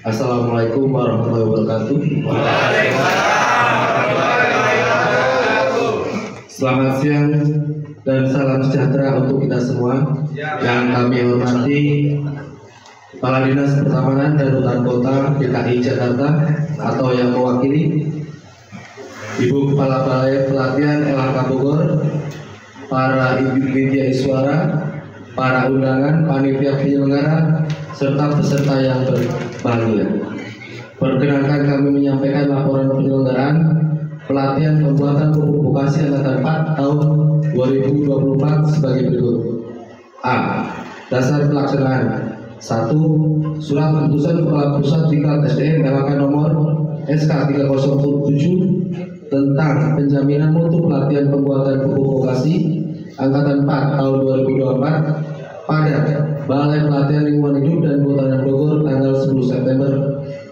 Assalamualaikum warahmatullahi wabarakatuh. Selamat siang dan salam sejahtera untuk kita semua. Yang kami hormati Kepala Dinas Pertamanan dan Hutan Kota DKI Jakarta atau yang mewakili Ibu Kepala Balai Pelatihan LHK Bogor, para ibu media Iswara, para undangan, panitia penyelenggara, serta peserta yang berbahagia. Perkenankan kami menyampaikan laporan penyelenggaraan pelatihan pembuatan pupuk vokasi angkatan 4 tahun 2024 sebagai berikut. A. Dasar pelaksanaan. 1. Surat Keputusan Kepala Pusat Diklat SDM LHK nomor SK 307 tentang penjaminan mutu pelatihan pembuatan pupuk vokasi angkatan 4 tahun 2024 pada Balai Pelatihan Lingkungan Hidup dan Kehutanan Bogor tanggal 10 September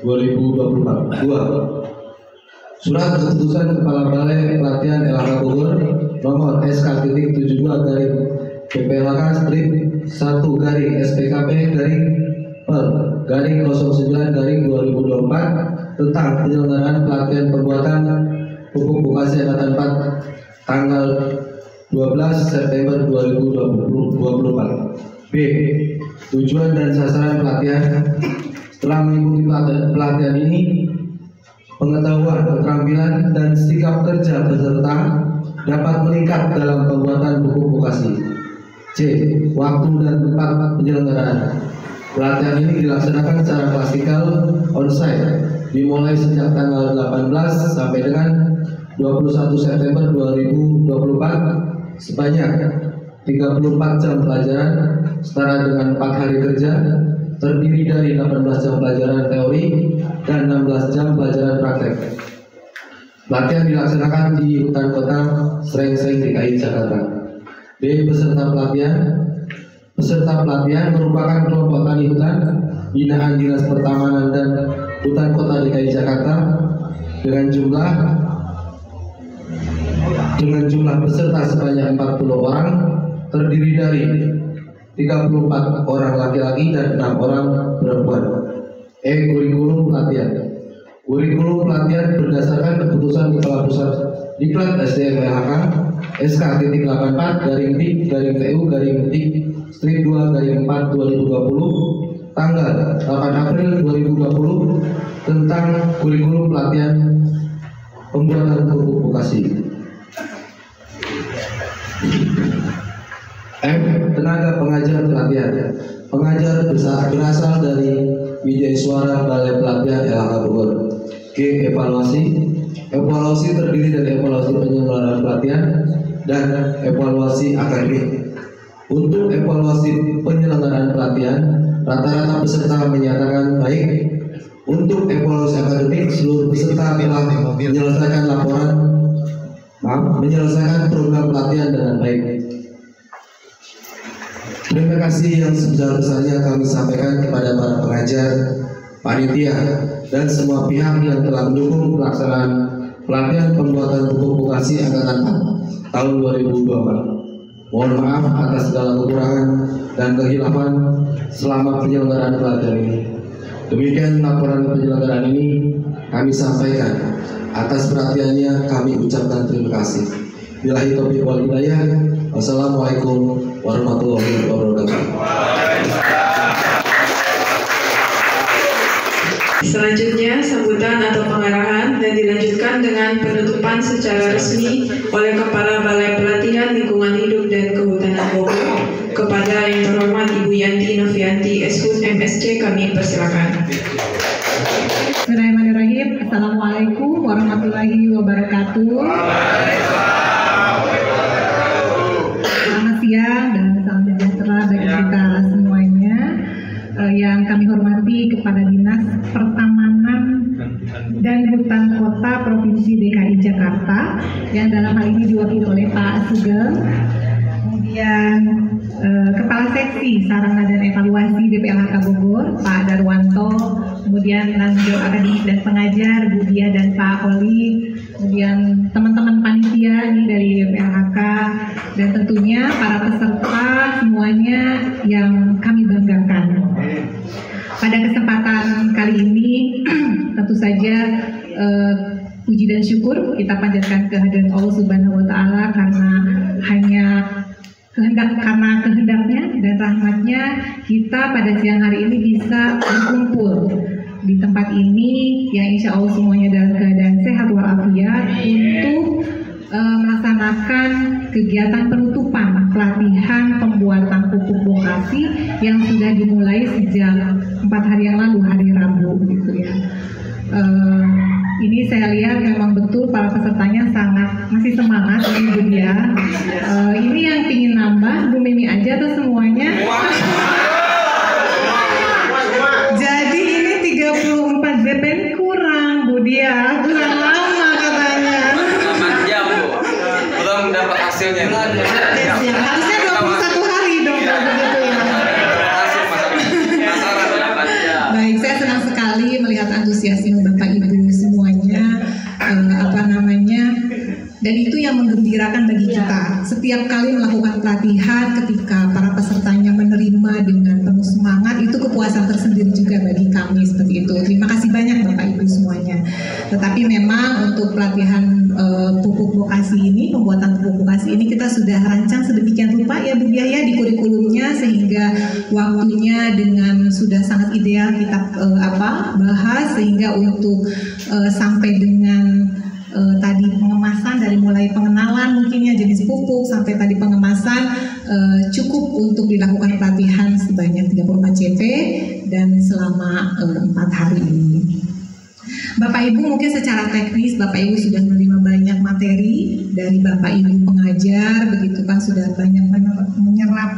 2024. 2. Surat Keputusan Kepala Balai Pelatihan LHK Bogor nomor SK.72 garing PPLK strip 1 garing SPKP garing per garing 09 garing 2024 tentang penyelenggaraan pelatihan pembuatan pupuk vokasi angkatan 4 tanggal 12 September 2024. B. Tujuan dan sasaran pelatihan. Setelah mengikuti pelatihan ini, pengetahuan, keterampilan, dan sikap kerja peserta dapat meningkat dalam pembuatan pupuk vokasi. C. Waktu dan tempat penyelenggaraan. Pelatihan ini dilaksanakan secara klasikal onsite, dimulai sejak tanggal 18 sampai dengan 21 September 2024 sebanyak 34 jam pelajaran setara dengan 4 hari kerja, terdiri dari 18 jam pelajaran teori dan 16 jam pelajaran praktek. Pelatihan dilaksanakan di Hutan Kota Srengseng DKI Jakarta. D. Peserta pelatihan. Peserta pelatihan merupakan kelompok tani hutan binaan Dinas Pertamanan dan Hutan Kota DKI Jakarta dengan jumlah peserta sebanyak 40 orang, terdiri dari 34 orang laki-laki dan 6 orang perempuan. E. Kurikulum pelatihan. Kurikulum pelatihan berdasarkan keputusan Kepala Pusat Diklat SDM LHK SK.84 garing TIK garing TU garing TIK strip 2 garing 4 2020 tanggal 8 April 2020 tentang kurikulum pelatihan pembuatan pupuk vokasi. M. Tenaga pengajar pelatihan. Pengajar berasal dari media Iswara Balai Pelatihan LHK Bogor. G. Evaluasi. Evaluasi terdiri dari evaluasi penyelenggaraan pelatihan dan evaluasi akademik. Untuk evaluasi penyelenggaraan pelatihan, rata-rata peserta menyatakan baik. Untuk evaluasi akademik, seluruh peserta telah menyelesaikan program pelatihan dengan baik. Terima kasih yang sebesar-besarnya kami sampaikan kepada para pengajar, panitia, dan semua pihak yang telah mendukung pelaksanaan pelatihan pembuatan pupuk vokasi angkatan 4 tahun 2024. Mohon maaf atas segala kekurangan dan kehilafan selama penyelenggaraan pelatihan ini. Demikian laporan penyelenggaraan ini kami sampaikan. Atas perhatiannya kami ucapkan terima kasih. Billahi taufiq wal hidayah. Wassalamualaikum warahmatullahi wabarakatuh. Selanjutnya sambutan atau pengarahan dan dilanjutkan dengan penutupan secara resmi oleh Kepala Balai Pelatihan Lingkungan Hidup dan Kehutanan Bogor. Kepada yang terhormat Ibu Yanti Novianti Eshud MSc kami persilakan. Bismillahirrahmanirrahim. Assalamualaikum warahmatullahi wabarakatuh. Selamat siang dan salam sejahtera bagi kita semuanya. Yang kami hormati Kepala Dinas Pertamanan dan Hutan Kota Provinsi DKI Jakarta yang dalam hal ini diwakili oleh Pak Sugeng, kemudian Kepala Seksi Sarana dan Evaluasi DPLHK Bogor Pak Darwanto, kemudian Nanggul Akademik dan Pengajar Bu Dia dan Pak Oli, kemudian teman-teman panitia ini dari DPLHK, dan tentunya para peserta semuanya yang kami banggakan. Pada kesempatan kali ini tentu saja puji dan syukur kita panjatkan kehadirat Allah Subhanahu wa Ta'ala karena kehendaknya dan rahmatnya kita pada siang hari ini bisa berkumpul di tempat ini yang insya Allah semuanya dalam keadaan sehat walafiat untuk melaksanakan kegiatan penutupan pelatihan pembuatan pupuk vokasi yang sudah dimulai sejak 4 hari yang lalu, hari Rabu gitu ya. Ini saya lihat memang betul para pesertanya masih semangat Bu Dia. Ini yang ingin nambah Bu Mimi aja atau semuanya? Jadi ini 34 BPN kurang Bu Dia, kurang lama katanya. Selamat jam Bu, belum dapat hasilnya. Harusnya 21 hari dong begitu ya. Baik, saya senang sekali melihat antusiasme Bapak Ibu semuanya, dan itu yang menggembirakan bagi kita. Setiap kali melakukan pelatihan, ketika para pesertanya menerima dengan penuh semangat, itu kepuasan tersendiri juga bagi kami seperti itu. Terima kasih banyak Bapak Ibu semuanya. Tetapi memang untuk pelatihan pupuk vokasi ini, pembuatan pupuk vokasi ini kita sudah rancang sedemikian rupa ya Bu Dia ya di kurikulumnya, sehingga waktunya dengan sudah sangat ideal kita bahas, sehingga untuk sampai dengan tadi pengemasan, dari mulai pengenalan mungkinnya jenis pupuk sampai tadi pengemasan, cukup untuk dilakukan pelatihan sebanyak 34 CP dan selama 4 hari ini. Bapak Ibu mungkin secara teknis Bapak Ibu sudah menerima banyak materi dari Bapak Ibu pengajar, begitu kan, sudah banyak menyerap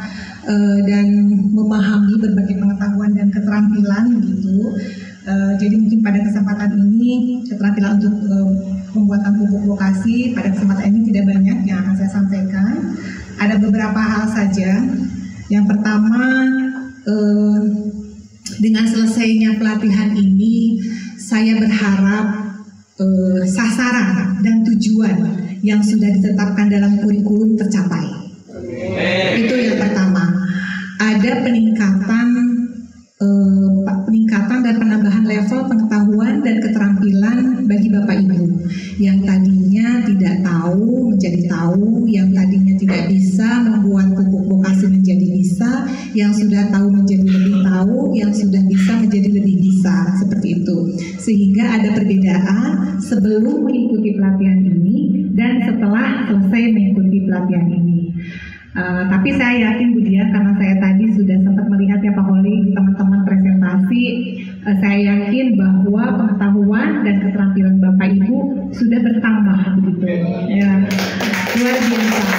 dan memahami berbagai pengetahuan dan keterampilan gitu. Jadi mungkin pada kesempatan ini keterampilan untuk pembuatan pupuk vokasi pada kesempatan ini tidak banyak yang akan saya sampaikan. Ada beberapa hal saja. Yang pertama, dengan selesainya pelatihan ini, saya berharap sasaran dan tujuan yang sudah ditetapkan dalam kurikulum tercapai. Itu yang pertama. Ada peningkatan dan penambahan level pengetahuan dan keterampilan bagi Bapak Ibu yang tadinya tidak tahu menjadi tahu, yang tadinya tidak bisa membuat pupuk vokasi menjadi bisa, yang sudah tahu menjadi lebih tahu, yang sudah bisa menjadi lebih bisa, seperti itu. Sehingga ada perbedaan sebelum mengikuti pelatihan ini dan setelah selesai mengikuti pelatihan ini. Tapi saya yakin Bu Dia, karena saya tadi sudah sempat melihat ya Pak Holi, teman-teman presentasi, saya yakin bahwa pengetahuan dan keterampilan Bapak Ibu sudah bertambah begitu. Ya, luar biasa.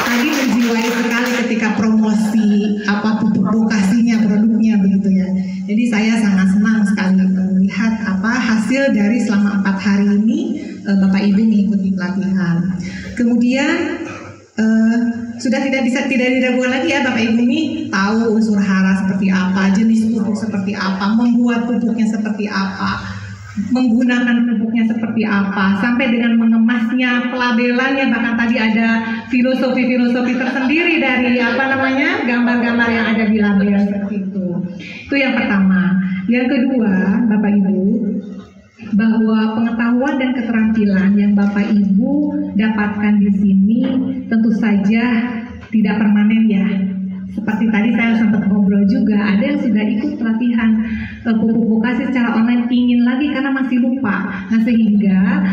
Tadi menjiwai sekali ketika promosi pupuk vokasinya, produknya begitu ya. Jadi saya sangat senang sekali melihat hasil dari selama 4 hari ini Bapak Ibu mengikuti pelatihan. Kemudian sudah tidak diragukan lagi ya Bapak Ibu ini tahu unsur hara seperti apa, jenis pupuk seperti apa, membuat pupuknya seperti apa, menggunakan pupuknya seperti apa, sampai dengan mengemasnya, pelabelannya, bahkan tadi ada filosofi tersendiri dari gambar-gambar yang ada di label seperti itu. Itu yang pertama. Yang kedua, Bapak Ibu, bahwa pengetahuan dan keterampilan yang Bapak Ibu dapatkan di sini tentu saja tidak permanen ya. Seperti tadi saya sempat ngobrol juga, ada yang sudah ikut pelatihan pupuk vokasi secara online, ingin lagi karena masih lupa. Nah, sehingga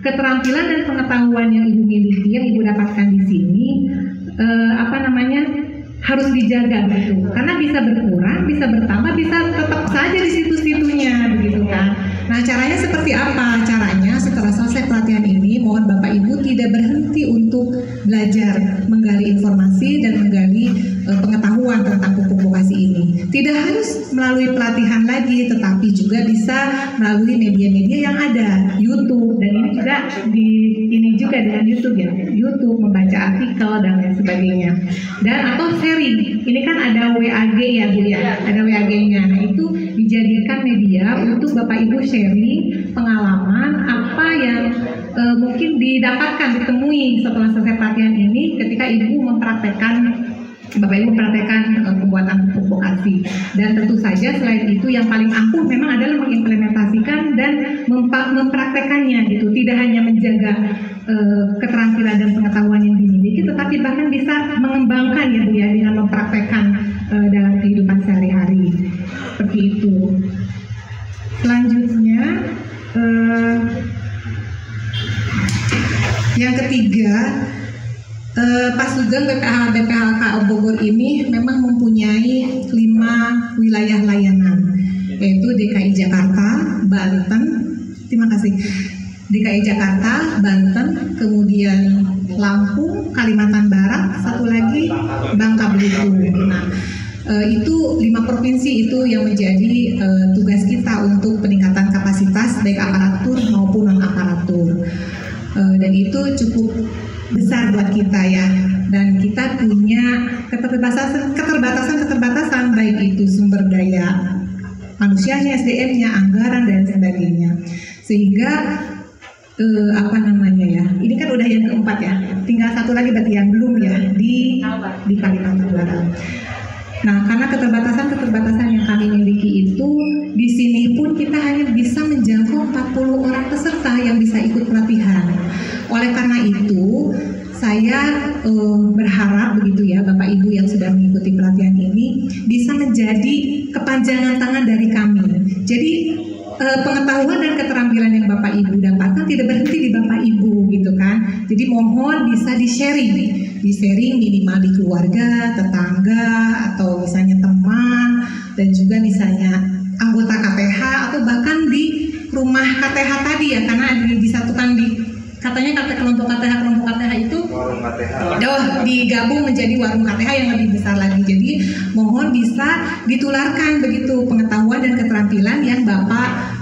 keterampilan dan pengetahuan yang Ibu miliki, yang Ibu dapatkan di sini, harus dijaga gitu. Karena bisa berkurang, bisa bertambah, bisa tetap saja di situ-situnya begitu kan. Nah, caranya seperti apa? Caranya setelah selesai pelatihan ini, mohon Bapak Ibu tidak berhenti untuk belajar, menggali informasi dan menggali pengetahuan tentang pupuk vokasi ini. Tidak harus melalui pelatihan lagi, tetapi juga bisa melalui media-media yang ada, YouTube, dan ini juga dengan YouTube ya, YouTube, membaca artikel dan lain sebagainya. Dan atau sharing, ini kan ada WAG ya Bu ya, ada WAG-nya. Nah, itu dijadikan media untuk Bapak Ibu sharing pengalaman apa yang mungkin didapatkan, ditemui setelah selesai pelatihan ini ketika Ibu Bapak Ibu mempraktekkan pembuatan pupuk vokasi. Dan tentu saja selain itu yang paling ampuh memang adalah mengimplementasikan dan mempraktekannya gitu. Tidak hanya menjaga keterampilan dan pengetahuan yang dimiliki, tetapi bahkan bisa mengembangkan ya Bu ya, dengan mempraktekkan dalam kehidupan sehari-hari. Seperti itu. Selanjutnya yang ketiga, Pak Sugeng BPHK Bogor ini memang mempunyai 5 wilayah layanan, yaitu DKI Jakarta, Banten, terima kasih, DKI Jakarta, Banten, kemudian Lampung, Kalimantan Barat, satu lagi Bangka Belitung. Nah, itu 5 provinsi itu yang menjadi tugas kita untuk peningkatan kapasitas baik aparatur maupun non aparatur, dan itu cukup besar buat kita ya, dan kita punya keterbatasan baik itu sumber daya manusianya, SDM-nya, anggaran dan sebagainya, sehingga ini kan udah yang keempat ya, tinggal satu lagi berarti yang belum ya di Kalimantan Barat. Nah, karena keterbatasan yang kami miliki itu, di sini pun kita hanya bisa menjangkau 40 orang peserta yang bisa ikut pelatihan. Oleh karena itu, saya berharap begitu ya, Bapak Ibu yang sudah mengikuti pelatihan ini bisa menjadi kepanjangan tangan dari kami. Jadi pengetahuan dan keterampilan yang Bapak Ibu dapatkan tidak berhenti di Bapak Ibu gitu kan. Jadi mohon bisa di-sharing minimal di keluarga, tetangga, atau misalnya teman, dan juga misalnya anggota KTH, atau bahkan di rumah KTH tadi ya, karena disatukan di katanya kelompok KTH itu digabung menjadi warung KTH yang lebih besar lagi. Jadi mohon bisa ditularkan begitu pengetahuan dan keterampilan yang Bapak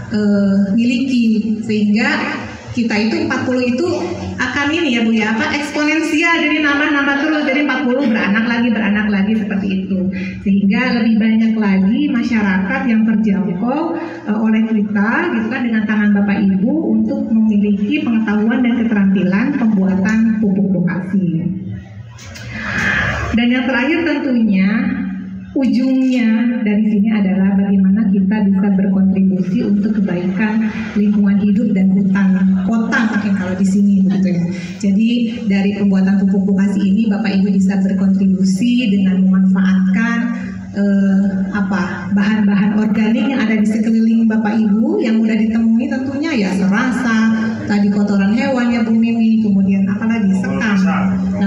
miliki, sehingga kita itu 40 itu akan ini ya Bu ya, eksponensial, jadi nambah terus, jadi 40 beranak lagi seperti itu, sehingga lebih banyak lagi masyarakat yang terjangkau oleh kita gitu kan, dengan tangan Bapak Ibu untuk memiliki pengetahuan dan keterampilan pembuatan pupuk lokasi. Dan yang terakhir tentunya ujungnya dari sini adalah bagaimana kita bisa berkontribusi untuk kebaikan lingkungan hidup dan hutan kota, mungkin kalau di sini begitu ya. Jadi dari pembuatan pupuk lokasi ini Bapak Ibu bisa berkontribusi dengan memanfaatkan bahan-bahan organik yang ada di sekeliling Bapak Ibu yang mudah ditemui tentunya ya, serasa, tadi kotoran hewan ya Bu Mimi, kemudian apalagi sekam,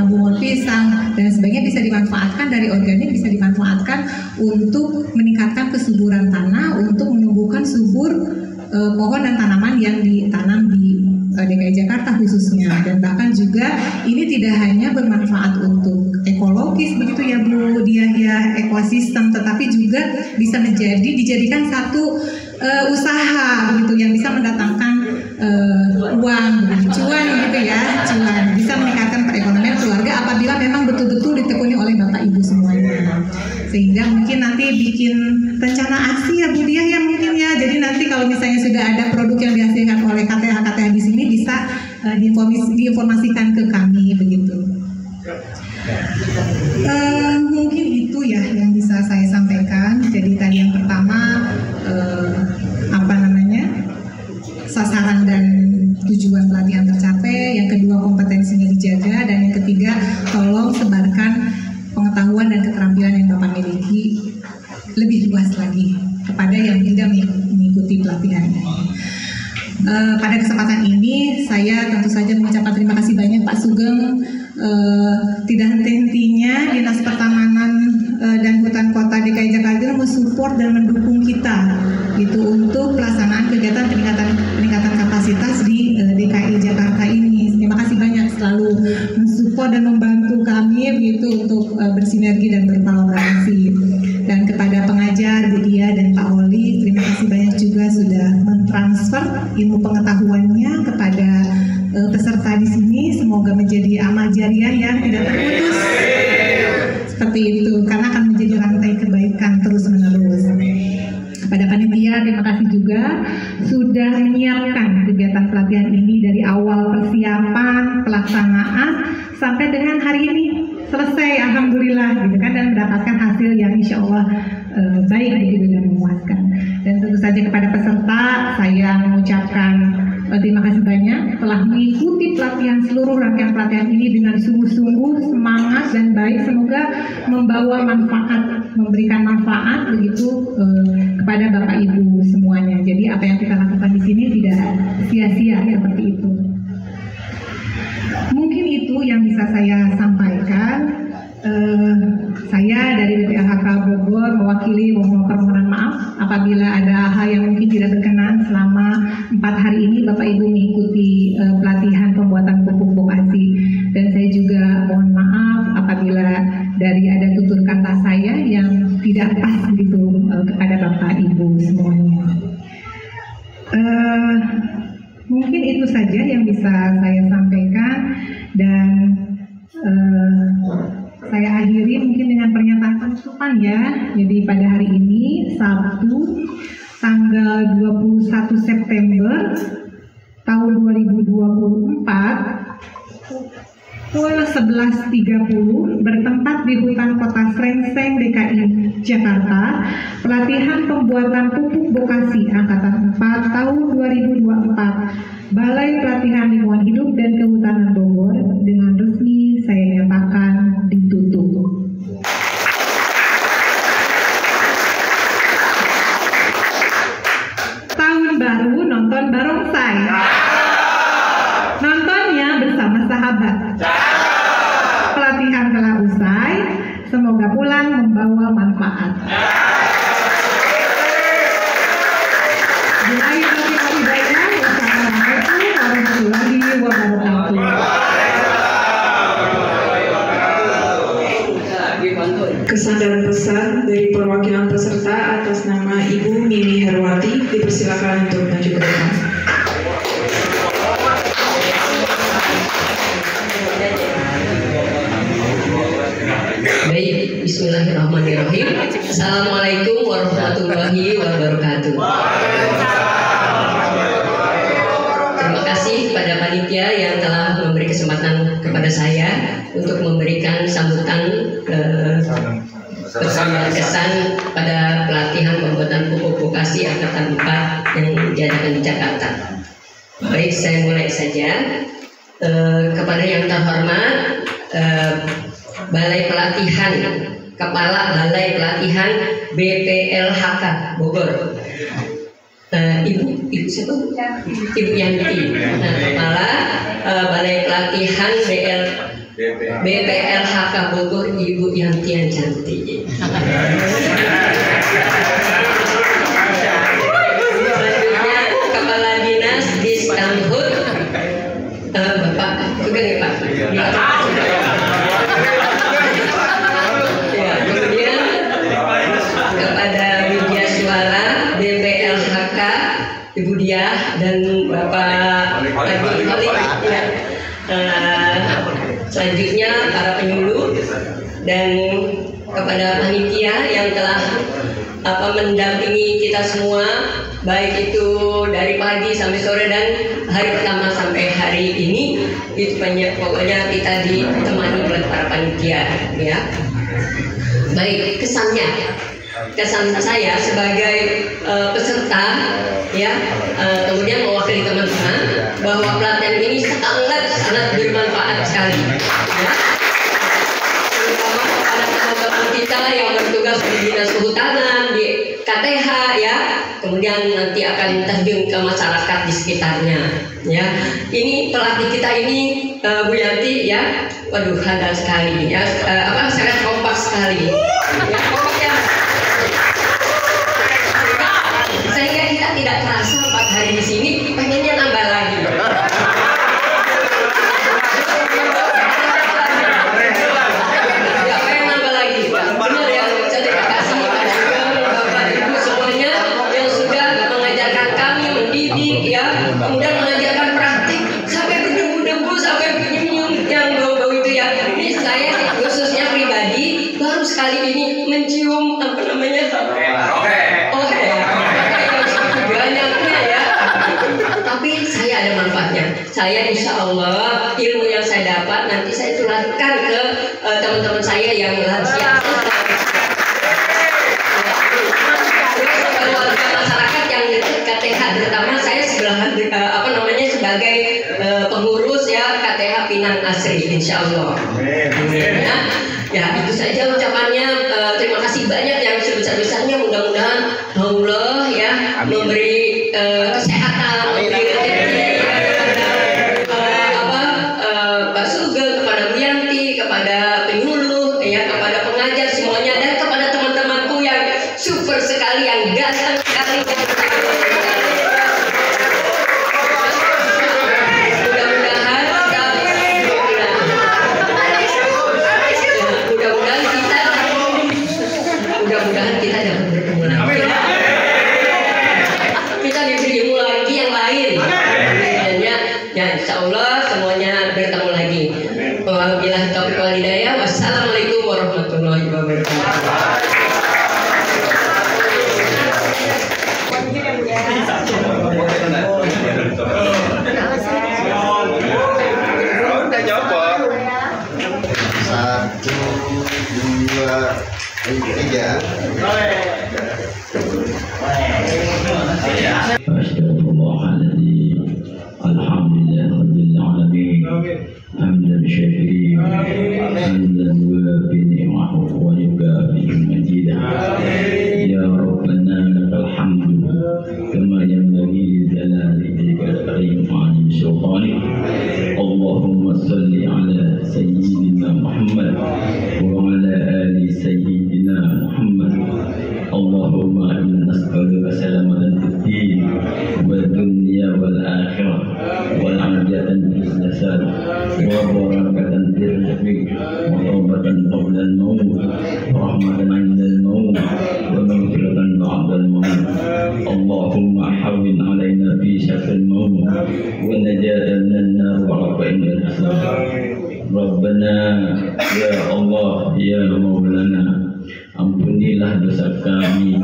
bunga pisang dan sebagainya bisa dimanfaatkan, dari organik bisa dimanfaatkan untuk meningkatkan kesuburan tanah, untuk menumbuhkan subur pohon dan tanaman yang ditanam di DKI Jakarta khususnya. Dan bahkan juga ini tidak hanya bermanfaat untuk ekologis begitu ya Bu Diah ya, ekosistem, tetapi juga bisa dijadikan satu usaha begitu yang bisa mendatangkan uang, cuan gitu ya, cuan, bisa meningkatkan perekonomian keluarga apabila memang betul-betul ditekuni oleh Bapak Ibu semuanya. Sehingga mungkin nanti bikin rencana aksi ya Bu Diah ya mungkin ya. Jadi nanti kalau misalnya sudah ada produk yang dihasilkan oleh KTH di sini bisa diinformasikan ke kami begitu. Mungkin itu ya yang bisa saya sampaikan. Jadi tadi yang pertama sasaran dan tujuan pelatihan tercapai, yang kedua kompetensinya dijaga, dan yang ketiga tolong sebarkan pengetahuan dan keterampilan yang Bapak miliki lebih luas lagi kepada yang tidak mengikuti pelatihan. Pada kesempatan ini saya tentu saja mengucapkan terima kasih banyak Pak Sugeng, tidak henti-hentinya Dinas Pertamanan dan Hutan Kota DKI Jakarta mensupport dan mendukung kita gitu untuk pelaksanaan kegiatan peningkatan kapasitas di DKI Jakarta ini. Terima kasih banyak selalu mensupport dan membantu kami begitu untuk bersinergi dan berkolaborasi. Dan kepada pengajar Bu Dia dan Pak Oli, terima kasih banyak juga sudah mentransfer ilmu pengetahuannya kepada peserta di sini. Semoga menjadi amal jariah yang tidak terputus seperti itu, karena akan menjadi rantai kebaikan terus-menerus. Kepada panitia, terima kasih juga sudah menyiapkan kegiatan pelatihan ini dari awal persiapan, pelaksanaan sampai dengan hari ini selesai, alhamdulillah gitu kan, dan mendapatkan hasil yang insya Allah baik begitu dan memuaskan. Dan tentu saja kepada peserta saya mengucapkan terima kasih banyak telah mengikuti pelatihan, seluruh rangkaian pelatihan ini dengan sungguh-sungguh, semangat dan baik. Semoga membawa manfaat, memberikan manfaat begitu kepada Bapak Ibu semuanya. Jadi apa yang kita lakukan di sini tidak sia-sia seperti itu. Mungkin itu yang bisa saya sampaikan. Saya dari BPLHK Bogor mewakili mohon permohonan maaf apabila ada hal yang mungkin tidak berkenan selama 4 hari ini Bapak Ibu mengikuti pelatihan pembuatan pupuk vokasi, dan saya juga mohon maaf apabila dari ada tutur kata saya yang tidak pas gitu kepada Bapak Ibu semuanya. Mungkin itu saja yang bisa saya sampaikan, dan saya akhiri mungkin dengan pernyataan penutupan ya. Jadi pada hari ini Sabtu tanggal 21 September tahun 2024 pukul 11.30 bertempat di Hutan Kota Srengseng, DKI Jakarta, pelatihan pembuatan pupuk vokasi Angkatan 4 tahun 2024 Balai Pelatihan Lingkungan Hidup dan Kehutanan Bogor dengan resmi saya nyatakan ditutup. Tahun baru nonton barongsai. Nontonnya bersama sahabat. Pelatihan telah usai, semoga pulang membawa manfaat. Wassalamualaikum warahmatullahi wabarakatuh. Kesan dan pesan dari perwakilan peserta atas nama Ibu Mimi Herwati dipersilakan untuk maju ke depan. Baik, bismillahirrahmanirrahim. Assalamualaikum warahmatullahi wabarakatuh. Terima kasih kepada panitia yang telah memberi kesempatan kepada saya untuk memberikan sambutan kesan pada pelatihan pembuatan pupuk vokasi Angkatan 4 yang diadakan di Jakarta. Baik, saya mulai saja. Kepada yang terhormat Balai Pelatihan, Kepala Balai Pelatihan BPLHK Bogor, Ibu siapa? Ibu Yanti, Kepala Balai Pelatihan BPLHK Bogor, Ibu Yanti yang cantik. Selanjutnya Kepala Dinas Distamhut, Bapak juga nih Pak. Ya, kemudian kepada Widya Suara BPLHK, Ibu Diah dan Bapak Lagi Khalid. Ya. Selanjutnya para penyuluh dan kepada panitia yang telah mendampingi kita semua, baik itu dari pagi sampai sore dan hari pertama sampai hari ini, itu banyak, pokoknya kita ditemani oleh para panitia, ya. Baik, kesan saya sebagai peserta, ya, kemudian mewakili teman-teman bahwa pelatihan ini sangat bermanfaat sekali, ya. Terutama kepada teman-teman kita yang bertugas di dinas kehutanan, di KTH, ya, kemudian nanti akan terjun ke masyarakat di sekitarnya, ya. Ini pelatih kita ini Bu Yanti, ya, waduh handal sekali, ya, sangat kompak sekali, ya, pokoknya sehingga kita tidak terasa 4 hari di sini pengennya nambah lagi. Kemudian mengajarkan praktik sampai berdebu-debu, sampai nyium yang bau-bau itu, ya. Ini saya khususnya pribadi baru sekali ini mencium banyaknya, ya. Tapi saya ada manfaatnya. Saya insya Allah ilmu yang saya dapat nanti saya tularkan ke teman-teman saya yang lansia. terutama saya sebagai pengurus ya KTH Pinang Asri, insya Allah. Ya itu saja ucapannya. Terima kasih banyak yang sebesar-besarnya. Mudah-mudahan Allah ya memberi kesehatan, memberi rezeki Pak Sugeng, kepada Bu Yanti, kepada penyuluh, ya kepada pengajar semuanya, dan kepada teman-temanku yang super sekali, yang ganteng sekali. Mudah-mudahan kita dapat bertemu lagi. Kita diberi ilmu lagi yang lain. Ya insya Allah semuanya bertemu lagi. Wabillahi taufiq wal hidayah. Wassalamualaikum warahmatullahi wabarakatuh. Satu, dua, tiga. Astagfirullahaladzim. Alhamdulillahirabbil alamin. Hamdan syakirin. Hamdan wafi ni'mahu wa yukafi majidah. Ya Rabbana lakal hamdu kama yanbaghi li jalali wajhikal karim wa 'azimi sultanik. Allahumma shalli ala sayyidina Muhammad wa ala ali sayyidina Muhammad. Allahumma inna nas'aluka salamatan fid din wad dunya wal akhirah wal 'afiyatan fil jasad wa barakatan fil rizqi wa tawbatan qabla al maut rahmatan 'inda al maut wa maghfiratan ba'da al maut. Allahumma hawwin 'alaina fi syafil maut wa najatan minan nar wa 'inda al hisab. Rabbana ya Allah ya Maulana, ampunilah dosa kami,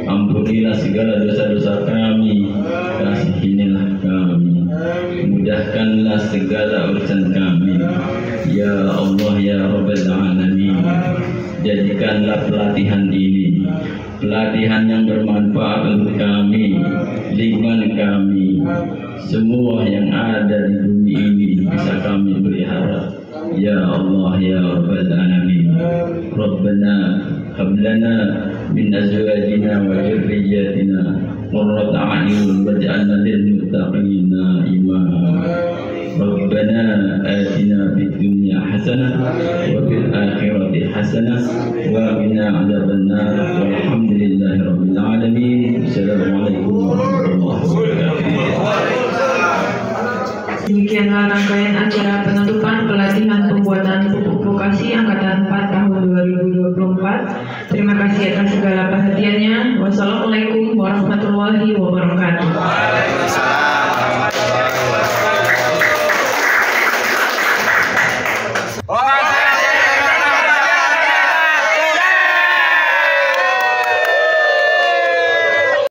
ampunilah segala dosa-dosa kami, kasihinilah kami, mudahkanlah segala urusan kami. Ya Allah ya Rabbal Alamin, jadikanlah pelatihan ini pelatihan yang bermanfaat untuk kami, lingkungan kami, semua yang ada di bumi ini bisa kami pelihara. Ya Allah ya Rabbal Alamin. Rabbana hab lana min azwajina wa dhurriyyatina qurrata a'yun waj'alna lil muttaqina imama. Rabbana atina fid dunya hasanah wa fil akhirati hasanah wa qina adzabannar. Walhamdulillahi rabbil alamin. Assalamualaikum warahmatullahi wabarakatuh. Demikianlah rangkaian acara penutupan pelatihan pembuatan pupuk vokasi Angkatan 4 tahun 2024. Terima kasih atas segala perhatiannya. Wassalamualaikum warahmatullahi wabarakatuh.